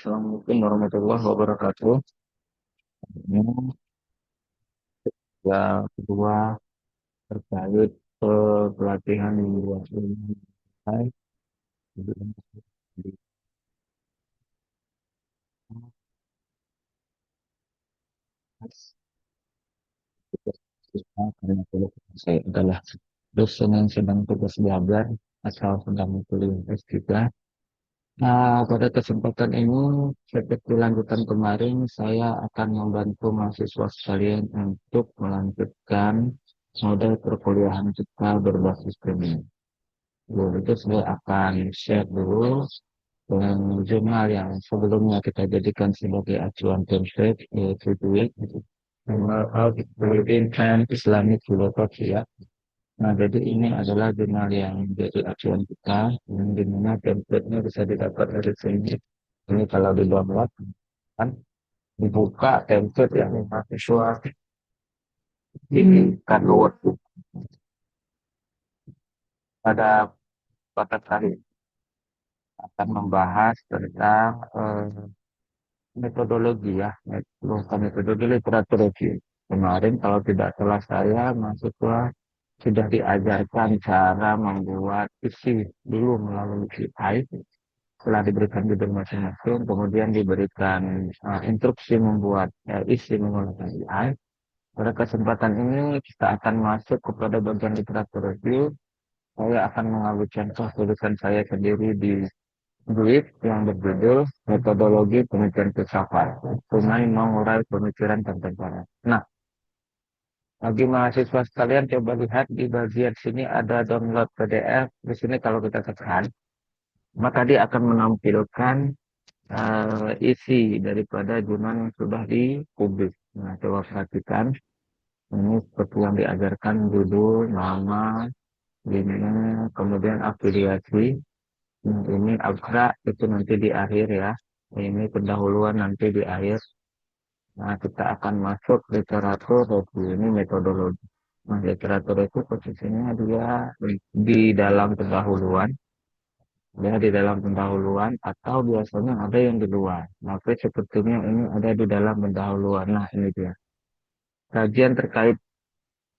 Assalamualaikum warahmatullahi wabarakatuh. Ini yang kedua terkait pelatihan yang dimulai. Karena saya adalah dosen yang sedang tugas belajar atau sedang kuliah S3. Nah, pada kesempatan ini, seperti lanjutan kemarin, saya akan membantu mahasiswa sekalian untuk melanjutkan model perkuliahan kita berbasis premium. Dulu itu saya akan share dulu dengan jurnal yang sebelumnya kita jadikan sebagai acuan template, yaitu TWIC, Journal of Within and Islamic Philosophy ya. Nah, jadi ini adalah jurnal yang jadi acuan kita, yang dimana template-nya bisa didapat dari sini. Ini kalau di download, kan dibuka template yang mahasiswa ini kan Word pada kali akan membahas tentang metodologi ya, bukan metodologi literatur review. Kemarin kalau tidak salah saya, mahasiswa sudah diajarkan cara membuat isi dulu melalui AI. Setelah diberikan judul masing-masing, kemudian diberikan instruksi membuat isi menggunakan AI. Pada kesempatan ini kita akan masuk kepada bagian literatur review. Saya akan mengambil contoh tulisan saya sendiri di Duit yang berjudul Metodologi Penelitian Filsafat, tunai mengurai pemikiran kontemporer. Nah, bagi mahasiswa sekalian coba lihat di bagian sini ada download PDF. Di sini kalau kita tekan, maka dia akan menampilkan isi daripada jurnal yang sudah dipublis. Nah, coba perhatikan. Ini seperti yang diajarkan judul, nama, ini, kemudian afiliasi. Ini abstrak itu nanti di akhir ya. Ini pendahuluan nanti di akhir. Nah, kita akan masuk literatur review ini metodologi. Nah, literatur itu posisinya dia di dalam pendahuluan, dia di dalam pendahuluan atau biasanya ada yang di luar. Maka sepertinya ini ada di dalam pendahuluan. Nah, ini dia. Kajian terkait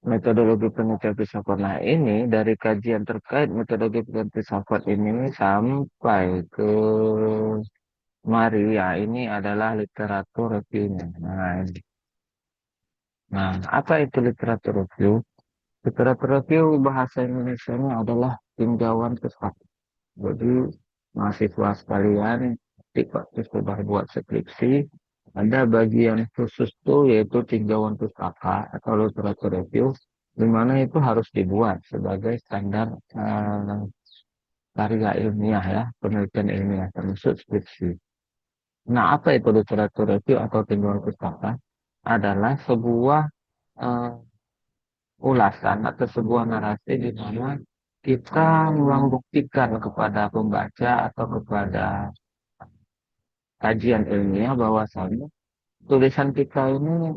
metodologi penelitian filsafat. Nah, ini dari kajian terkait metodologi penelitian filsafat ini sampai ke mari ya, ini adalah literatur reviewnya. Nah, apa itu literatur review? Literatur review bahasa Indonesia-nya adalah tinjauan filsafat. Jadi, mahasiswa sekalian, ketika sudah buat skripsi, ada bagian khusus tuh yaitu tinjauan filsafat atau literatur review, di mana itu harus dibuat sebagai standar karya ilmiah ya, penelitian ilmiah termasuk skripsi. Nah, apa itu literatur review atau tinjauan filsafat? Adalah sebuah eh, ulasan atau sebuah narasi di mana kita membuktikan kepada pembaca atau kepada kajian ilmiah bahwasannya tulisan kita ini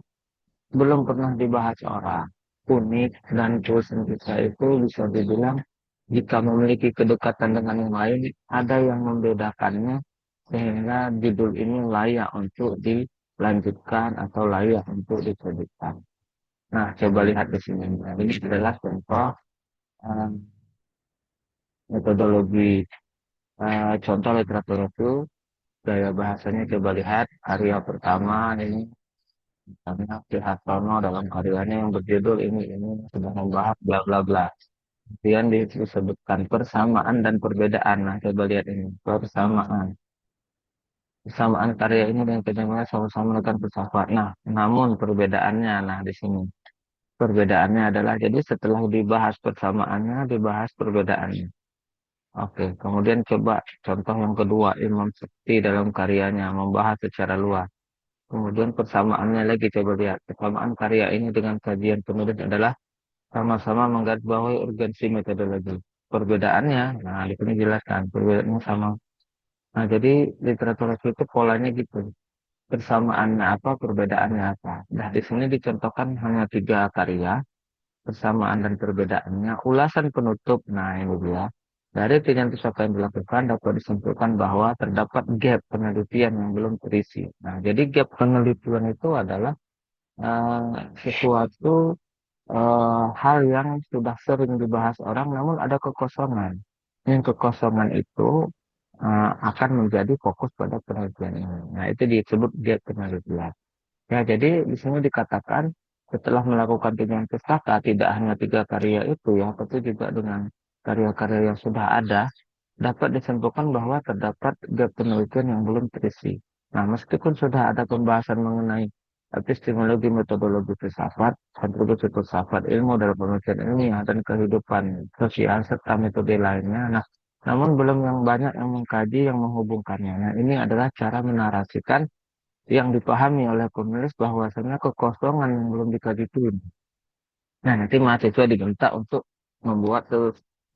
belum pernah dibahas orang. Unik dan tulisan kita itu bisa dibilang jika memiliki kedekatan dengan yang lain, ada yang membedakannya sehingga judul ini layak untuk dilanjutkan atau layak untuk diterbitkan. Nah, coba lihat di sini. Nah, ini adalah contoh eh, metodologi contoh literatur itu gaya bahasanya coba lihat karya pertama ini misalnya Ki Hartono dalam karyanya yang berjudul ini sudah membahas bla bla bla. Kemudian disebutkan persamaan dan perbedaan. Nah, coba lihat ini persamaan. Persamaan karya ini dan kedengaran sama-sama menekan filsafat. Nah, namun perbedaannya, nah di sini perbedaannya adalah jadi setelah dibahas persamaannya, dibahas perbedaannya. Oke, kemudian coba contoh yang kedua, Imam Sakti dalam karyanya membahas secara luas. Kemudian persamaannya lagi coba lihat. Persamaan karya ini dengan kajian penulis adalah sama-sama menggarisbawahi urgensi metodologi. Perbedaannya, nah di sini jelaskan perbedaannya sama. Nah, jadi literatur itu polanya gitu. Persamaannya apa, perbedaannya apa. Nah, di sini dicontohkan hanya tiga karya, persamaan dan perbedaannya. Ulasan penutup, nah ini dia. Dari identitas apa yang dilakukan dapat disimpulkan bahwa terdapat gap penelitian yang belum terisi. Nah, jadi gap penelitian itu adalah sesuatu hal yang sudah sering dibahas orang, namun ada kekosongan. Yang kekosongan itu akan menjadi fokus pada penelitian ini. Nah, itu disebut gap penelitian. Ya, jadi di sini dikatakan setelah melakukan penelitian pustaka, tidak hanya tiga karya itu ya, tapi juga dengan karya-karya yang sudah ada, dapat disimpulkan bahwa terdapat gap penelitian yang belum terisi. Nah, meskipun sudah ada pembahasan mengenai epistemologi metodologi filsafat, kontribusi filsafat ilmu dalam penelitian ilmiah dan kehidupan sosial serta metode lainnya. Nah, namun belum yang banyak yang mengkaji yang menghubungkannya. Nah, ini adalah cara menarasikan yang dipahami oleh penulis bahwasanya kekosongan yang belum dikaji itu. Nah, nanti mahasiswa diminta untuk membuat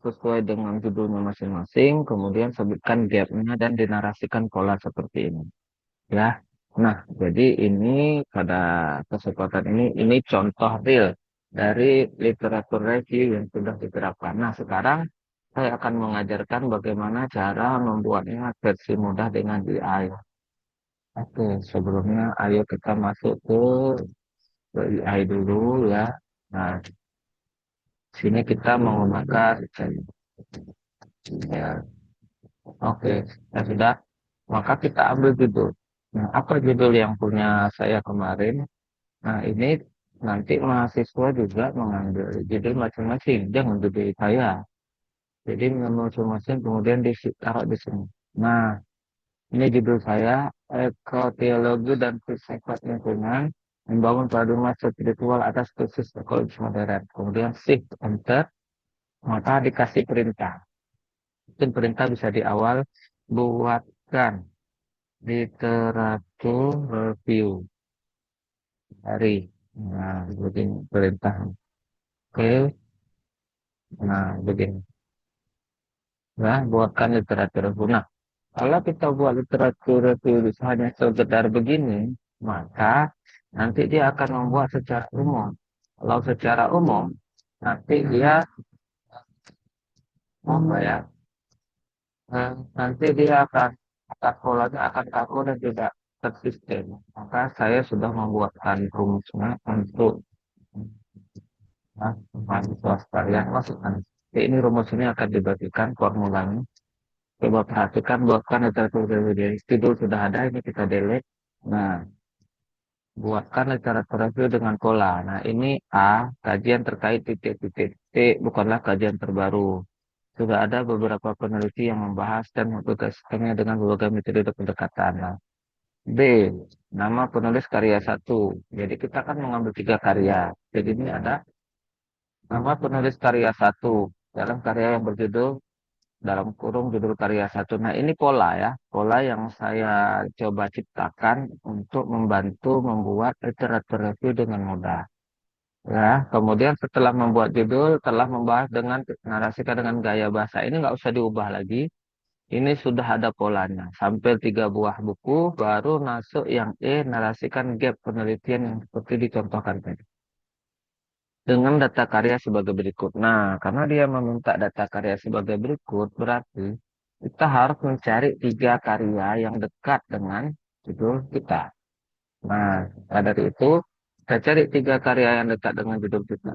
sesuai dengan judulnya masing-masing, kemudian sebutkan gapnya dan dinarasikan pola seperti ini. Ya, nah, jadi ini pada kesempatan ini contoh real dari literatur review yang sudah diterapkan. Nah, sekarang saya akan mengajarkan bagaimana cara membuatnya versi mudah dengan AI. Oke, sebelumnya ayo kita masuk ke AI dulu ya. Nah, sini kita menggunakan ya. Oke, ya sudah. Maka kita ambil judul. Nah, apa judul yang punya saya kemarin? Nah, ini nanti mahasiswa juga mengambil judul masing-masing. Jangan judul saya. Jadi masing-masing kemudian ditaruh di sini. Nah, ini judul saya, Ekoteologi dan Filsafat Lingkungan, membangun paradigma spiritual atas krisis ekologis modern. Kemudian shift enter, maka dikasih perintah. Mungkin perintah bisa di awal, buatkan literatur review hari. Nah, begini perintah. Oke, nah begini. Nah, buatkan literatur review. Nah, kalau kita buat literatur review hanya sekedar begini, maka nanti dia akan membuat secara umum. Kalau secara umum, nanti dia apa ya? Nanti dia akan polanya akan kaku dan tidak konsisten. Maka saya sudah membuatkan rumusnya untuk mahasiswa sekalian masukkan. Jadi ini rumus ini akan dibagikan formulanya. Coba perhatikan buatkan literatur review. Judul sudah ada, ini kita delete. Nah, buatkan literatur review dengan pola. Nah, ini A, kajian terkait titik-titik. T, bukanlah kajian terbaru. Sudah ada beberapa peneliti yang membahas dan mempublikasikannya dengan berbagai metode pendekatan. Nah, B, nama penulis karya satu. Jadi kita kan mengambil tiga karya. Jadi ini ada nama penulis karya satu. Dalam karya yang berjudul dalam kurung judul karya satu. Nah, ini pola ya, pola yang saya coba ciptakan untuk membantu membuat literatur review dengan mudah. Ya, kemudian setelah membuat judul, telah membahas dengan narasikan dengan gaya bahasa. Ini nggak usah diubah lagi. Ini sudah ada polanya. Sampai tiga buah buku, baru masuk yang E, narasikan gap penelitian yang seperti dicontohkan tadi. Dengan data karya sebagai berikut. Nah, karena dia meminta data karya sebagai berikut, berarti kita harus mencari tiga karya yang dekat dengan judul kita. Nah, dari itu, kita cari tiga karya yang dekat dengan judul kita.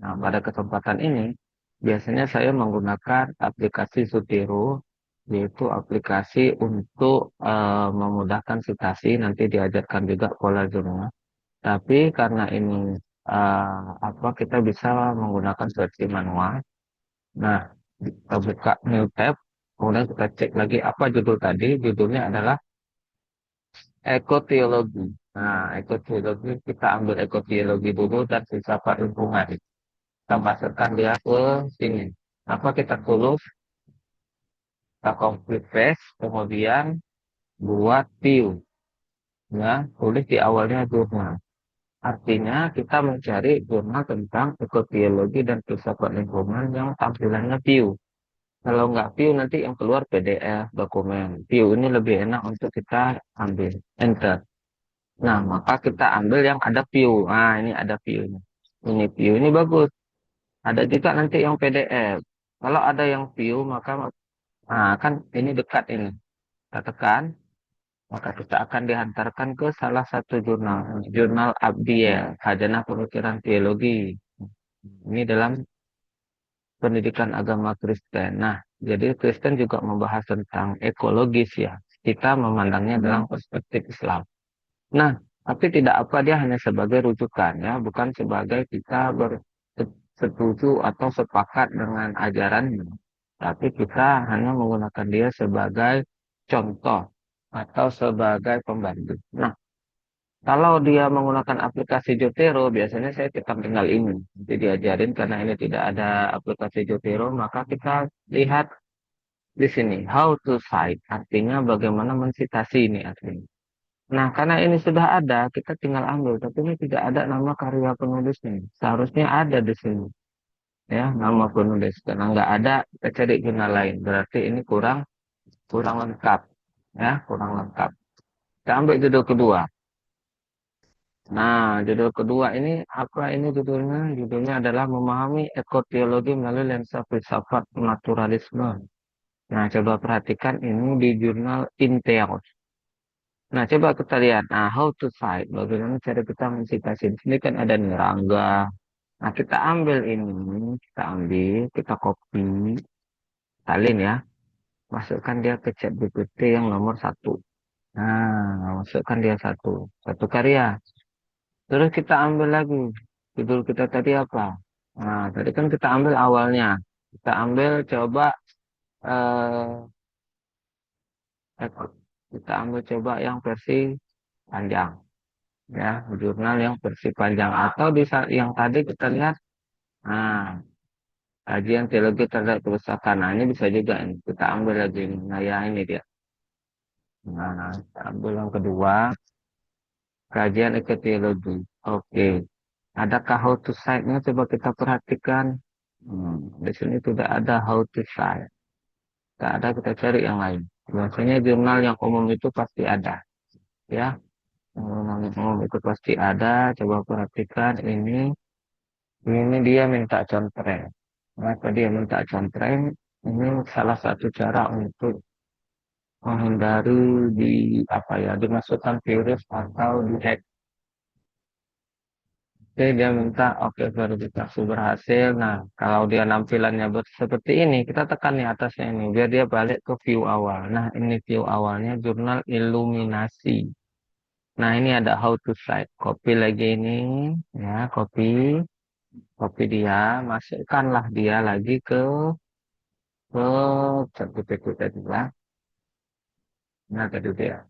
Nah, pada kesempatan ini, biasanya saya menggunakan aplikasi Sutiro, yaitu aplikasi untuk memudahkan citasi, nanti diajarkan juga pola jurnal. Tapi karena ini kita bisa menggunakan versi manual. Nah, kita buka new tab, kemudian kita cek lagi apa judul tadi. Judulnya adalah ekoteologi. Nah, ekoteologi kita ambil ekoteologi dulu dan filsafat lingkungan. Kita masukkan dia ke sini. Apa kita tulis, kita complete paste, kemudian buat view. Ya, tulis di awalnya jurnal. Artinya kita mencari jurnal tentang ekobiologi dan filsafat lingkungan yang tampilannya view. Kalau nggak view nanti yang keluar PDF dokumen. View ini lebih enak untuk kita ambil. Enter. Nah, maka kita ambil yang ada view. Nah, ini ada view-nya. Ini view ini bagus. Ada juga nanti yang PDF. Kalau ada yang view, maka kan ini dekat ini. Kita tekan, maka kita akan dihantarkan ke salah satu jurnal, jurnal Abdiel, Khazanah Pemikiran Teologi. Ini dalam pendidikan agama Kristen. Nah, jadi Kristen juga membahas tentang ekologis ya. Kita memandangnya dalam perspektif Islam. Nah, tapi tidak apa dia hanya sebagai rujukan ya, bukan sebagai kita bersetuju atau sepakat dengan ajarannya. Tapi kita hanya menggunakan dia sebagai contoh atau sebagai pembantu. Nah, kalau dia menggunakan aplikasi Jotero, biasanya saya tinggal ini. Nanti diajarin karena ini tidak ada aplikasi Jotero, maka kita lihat di sini how to cite, artinya bagaimana mensitasi ini artinya. Nah, karena ini sudah ada, kita tinggal ambil, tapi ini tidak ada nama karya penulisnya. Seharusnya ada di sini, ya, nama penulis. Karena nggak ada, kita cari jurnal lain. Berarti ini kurang kurang lengkap, ya, kurang lengkap. Kita ambil judul kedua. Nah, judul kedua ini apa ini judulnya? Judulnya adalah memahami ekoteologi melalui lensa filsafat naturalisme. Nah, coba perhatikan ini di jurnal Inteos. Nah, coba kita lihat. Nah, how to cite. Bagaimana cara kita mensitasi. Di sini kan ada nerangga. Nah, kita ambil ini. Kita ambil, kita copy. Salin ya. Masukkan dia ke chat GPT yang nomor satu. Nah, masukkan dia satu. Satu karya. Terus kita ambil lagi. Judul kita tadi apa? Nah, tadi kan kita ambil awalnya. Kita ambil coba eh kita ambil coba yang versi panjang ya, jurnal yang versi panjang atau di yang tadi kita lihat kajian teologi terhadap kerusakan. Nah, ini bisa juga ini. Kita ambil lagi ini. Nah, ya ini dia. Nah, kita ambil yang kedua, kajian ekoteologi. Oke. Adakah how to cite-nya? Coba kita perhatikan. Di sini tidak ada how to cite. Tidak ada, kita cari yang lain. Biasanya jurnal yang umum itu pasti ada. Ya, jurnal yang umum itu pasti ada. Coba perhatikan ini. Ini dia minta contreng. Kenapa dia minta contreng? Ini salah satu cara untuk menghindari di apa ya dimasukkan virus atau di hack. Oke, dia minta oke verifikasi berhasil. Nah, kalau dia nampilannya seperti ini, kita tekan di atasnya ini biar dia balik ke view awal. Nah, ini view awalnya jurnal Iluminasi. Nah, ini ada how to cite. Copy lagi ini, ya, copy dia, masukkanlah dia lagi ke ChatGPT tadi ya. Nah, tadi dia.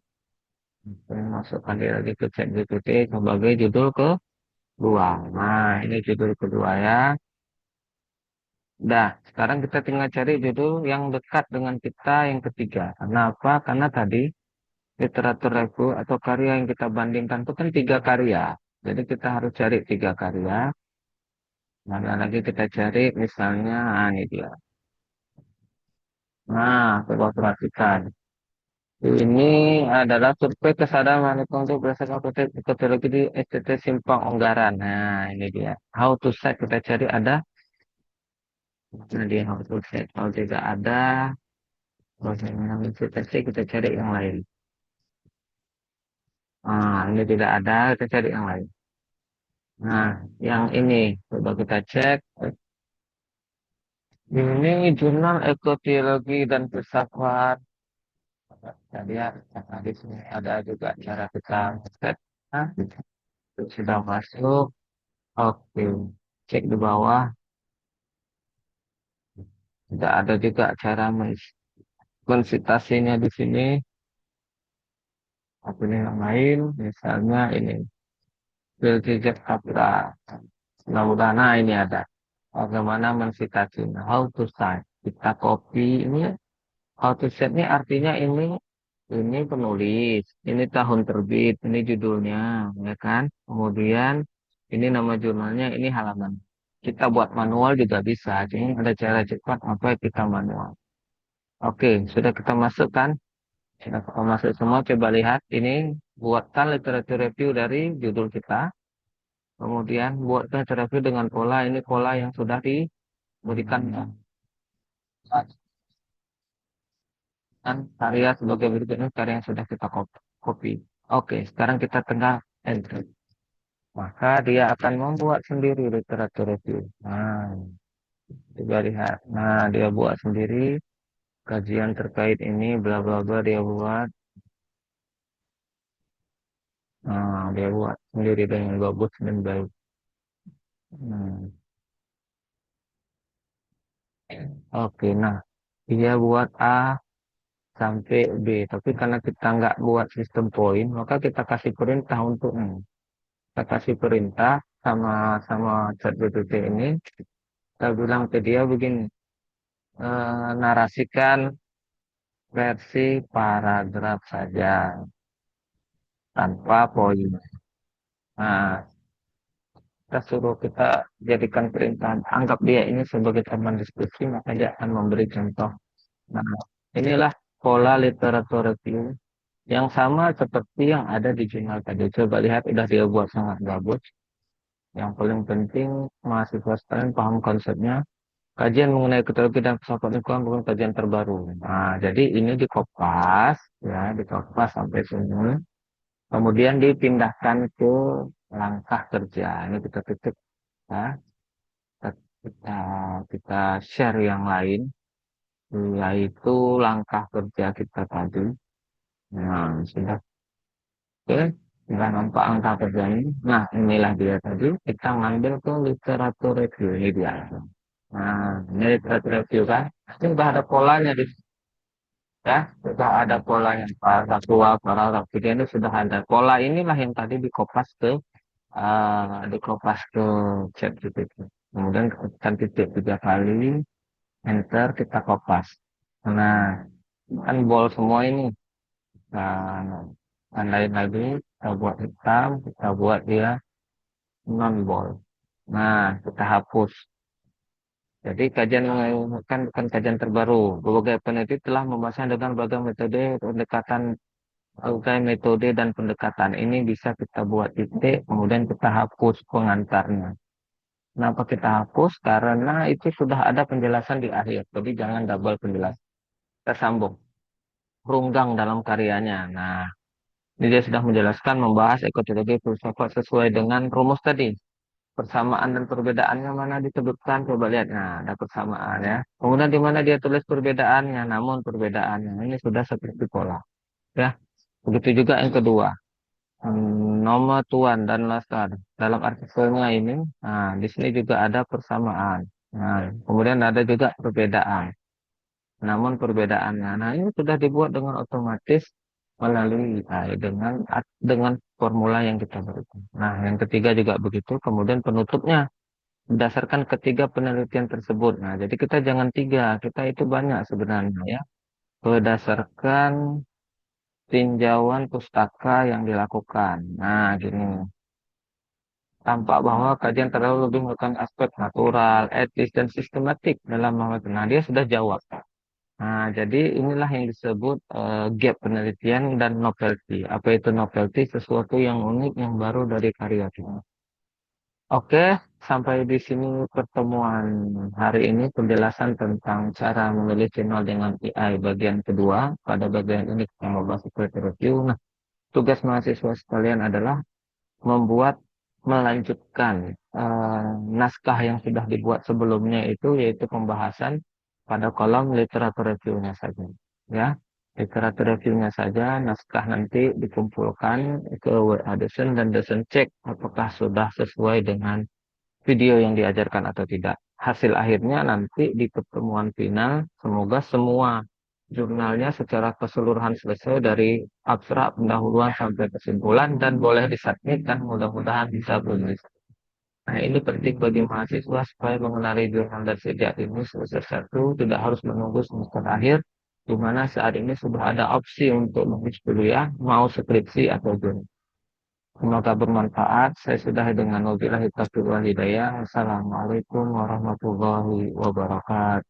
Masukkan dia lagi ke ChatGPT sebagai judul kedua. Nah, ini judul kedua ya. Dah, sekarang kita tinggal cari judul yang dekat dengan kita yang ketiga. Kenapa? Karena tadi literatur review atau karya yang kita bandingkan itu kan tiga karya. Jadi kita harus cari tiga karya. Mana lagi kita cari misalnya, ini dia. Nah, coba perhatikan. Ini adalah survei kesadaran manusia untuk berdasarkan metodologi di STT Simpang Unggaran. Nah, ini dia. How to set kita cari ada. Nah, dia how to set. Kalau tidak ada, bagaimana mensitasi kita cari yang lain. Nah, ini tidak ada, kita cari yang lain. Nah, yang ini coba kita cek. Ini jurnal ekoteologi dan filsafat. Tadi ya, di sini ada juga cara kita set. Nah, sudah masuk. Oke, cek di bawah. Tidak ada juga cara mensitasinya di sini. Tapi ini yang lain, misalnya ini. Filsafat Kapra. Nah, ini ada. Bagaimana mensitasinya. How to cite. Kita copy ini. How to cite ini artinya ini penulis. Ini tahun terbit. Ini judulnya. Ya kan? Kemudian ini nama jurnalnya. Ini halaman. Kita buat manual juga bisa. Cuma ada cara cepat apa kita manual. Oke, sudah kita masukkan. Sudah kita masuk semua. Coba lihat. Ini buatkan literatur review dari judul kita. Kemudian buatkan literatur review dengan pola. Ini pola yang sudah diberikan. Dan karya sebagai berikutnya karya yang sudah kita copy. Oke, sekarang kita tinggal enter. Maka dia akan membuat sendiri literatur review. Nah, coba lihat. Nah, dia buat sendiri kajian terkait ini, bla bla bla dia buat. Nah, dia buat sendiri dengan bagus dan baik. Hmm. Oke, nah dia buat A sampai B. Tapi karena kita nggak buat sistem poin, maka kita kasih perintah untuk kita kasih perintah sama sama ChatGPT ini. Kita bilang ke dia begini, narasikan versi paragraf saja tanpa poin. Nah, kita jadikan perintah, anggap dia ini sebagai teman diskusi, maka dia akan memberi contoh. Nah, inilah pola literatur review yang sama seperti yang ada di jurnal tadi. Coba lihat, udah dia buat sangat bagus. Yang paling penting, mahasiswa sekalian paham konsepnya. Kajian mengenai teknologi dan filsafat lingkungan bukan kajian terbaru. Nah, jadi ini dikopas, ya, dikopas sampai sini. Kemudian dipindahkan ke langkah kerja. Ini kita titik, ya. Kita, kita, kita share yang lain, yaitu langkah kerja kita tadi. Nah, sudah. Oke, sudah nampak angka kerjanya. Nah, inilah dia tadi. Kita ngambil ke literatur review. Ini dia. Nah, ini literatur review kan. Ini sudah ada polanya di ya. Sudah ada polanya. Paragraf 2, paragraf 3 ini sudah ada. Pola inilah yang tadi dikopas ke chat GPT. Kemudian tekan titik 3 kali, enter, kita kopas. Nah, kan bol semua ini. Nah, dan lain lagi, kita buat hitam, kita buat dia non ball. Nah, kita hapus. Jadi kajian kan bukan kajian terbaru. Berbagai peneliti telah membahasnya dengan berbagai metode dan pendekatan. Ini bisa kita buat titik, kemudian kita hapus pengantarnya. Kenapa kita hapus? Karena itu sudah ada penjelasan di akhir. Jadi jangan double penjelasan. Kita sambung. Runggang dalam karyanya. Nah, ini dia sudah menjelaskan membahas ekologi filsafat sesuai dengan rumus tadi. Persamaan dan perbedaannya mana disebutkan, coba lihat. Nah, ada persamaan ya. Kemudian di mana dia tulis perbedaannya, namun perbedaannya ini sudah seperti pola. Ya, begitu juga yang kedua. Nomor tuan dan laskar. Dalam artikelnya ini, nah, di sini juga ada persamaan. Nah, kemudian ada juga perbedaan. Namun perbedaannya, nah ini sudah dibuat dengan otomatis melalui AI dengan formula yang kita berikan. Nah, yang ketiga juga begitu. Kemudian penutupnya berdasarkan ketiga penelitian tersebut. Nah, jadi kita jangan tiga, kita itu banyak sebenarnya ya. Berdasarkan tinjauan pustaka yang dilakukan. Nah, gini. Tampak bahwa kajian terlalu lebih menggunakan aspek natural, etis, dan sistematik dalam mengerti. Nah, dia sudah jawab. Nah, jadi inilah yang disebut gap penelitian dan novelty. Apa itu novelty? Sesuatu yang unik, yang baru dari karya kita. Oke, sampai di sini pertemuan hari ini penjelasan tentang cara menulis jurnal dengan AI bagian kedua. Pada bagian ini kita membahas seperti review. Nah, tugas mahasiswa sekalian adalah membuat melanjutkan naskah yang sudah dibuat sebelumnya itu, yaitu pembahasan pada kolom literatur reviewnya saja. Ya, literatur reviewnya saja, naskah nanti dikumpulkan ke WA dosen dan dosen cek apakah sudah sesuai dengan video yang diajarkan atau tidak. Hasil akhirnya nanti di pertemuan final, semoga semua jurnalnya secara keseluruhan selesai dari abstrak, pendahuluan sampai kesimpulan dan boleh disubmit dan mudah-mudahan bisa publis. Nah, ini penting bagi mahasiswa supaya mengenali jurnal dan sejak ini semester 1 tidak harus menunggu semester akhir, di mana saat ini sudah ada opsi untuk menulis kuliah, mau skripsi atau jurnal. Semoga bermanfaat. Saya sudah dengan wabillahi taufiq wal hidayah. Assalamualaikum warahmatullahi wabarakatuh.